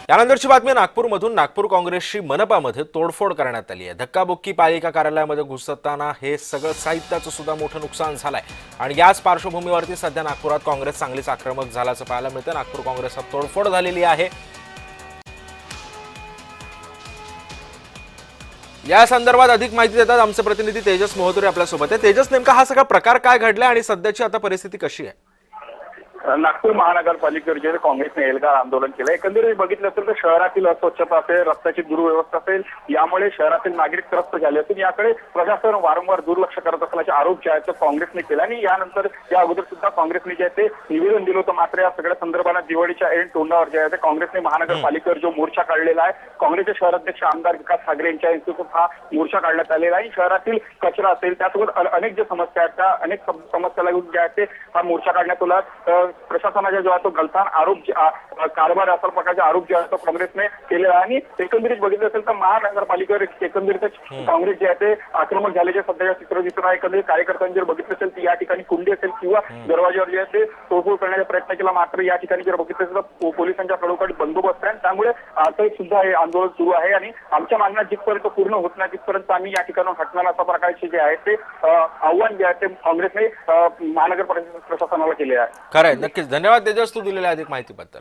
यानंतरची बातमी नागपूरमधून. नागपूर काँग्रेसची मनपामध्ये तोडफोड करण्यात आली आहे. धक्काबुक्की पालिका कार्यालयामध्ये घुसताना हे सगळं साहित्याचं सुद्धा मोठं नुकसान झालंय आणि याच पार्श्वभूमीवरती सध्या नागपुरात काँग्रेस चांगलीच आक्रमक झाल्याचं पाहायला मिळतं. नागपूर काँग्रेसात तोडफोड झालेली आहे. या संदर्भात अधिक माहिती देतात आमचे प्रतिनिधी तेजस मोहतुरे आपल्यासोबत आहे. तेजस, नेमका हा सगळा प्रकार काय घडला आणि सध्याची आता परिस्थिती कशी आहे? नागपूर महानगरपालिकेवर जे काँग्रेसने एल्गार आंदोलन केलं, एकंदरीत बघितलं असेल तर शहरातील अस्वच्छता असेल, रस्त्याची दुर्व्यवस्था असेल, यामुळे शहरातील नागरिक त्रस्त झाले असून याकडे प्रशासन वारंवार दुर्लक्ष करत असल्याचे आरोप जे आहेत ते काँग्रेसने केले आणि यानंतर या अगोदर सुद्धा काँग्रेसने जे आहे ते निवेदन दिलं होतं. मात्र या सगळ्या संदर्भात दिवाळीच्या ऐन तोंडावर जे आहे ते काँग्रेसने महानगरपालिकेवर जो मोर्चा काढलेला आहे, काँग्रेसचे शहराध्यक्ष आमदार विकास ठाकरे यांच्या नेतृत्वात हा मोर्चा काढण्यात आलेला आहे. शहरातील कचरा असेल, त्यासोबत अनेक ज्या समस्या आहेत त्या अनेक समस्याला घेऊन जे आहे ते हा मोर्चा काढण्यात आला. प्रशासनाचा जो आहे तो गलथान आरोप कारभार असा प्रकारचे आरोप जे आहे तो काँग्रेसने केलेला आहे आणि एकंदरीत बघितलं असेल तर महानगरपालिकेवर एकंदरीतच काँग्रेस जे आहे ते आक्रमक झाल्याचे सध्याच्या चित्र दिसून आहे. एकंदरीत कार्यकर्त्यांनी जर बघितलं असेल तर या ठिकाणी कुंडी असेल किंवा दरवाजावर जे आहे ते तोडफोड करण्याचा प्रयत्न केला. मात्र या ठिकाणी जर बघितलं असेल तर पोलिसांच्या कडोकडी बंदोबस्त आहे. त्यामुळे आता सुद्धा हे आंदोलन सुरू आहे आणि आमच्या मागण्या जिथपर्यंत पूर्ण होत नाही तिथपर्यंत आम्ही या ठिकाणी हटणार अशा प्रकारचे जे आहे ते आव्हान जे आहे ते काँग्रेसने महानगर प्रशासनाला केले आहे. खरंय, नक्कीच. धन्यवाद तेजस, तू दिलेल्या अधिक माहितीबद्दल.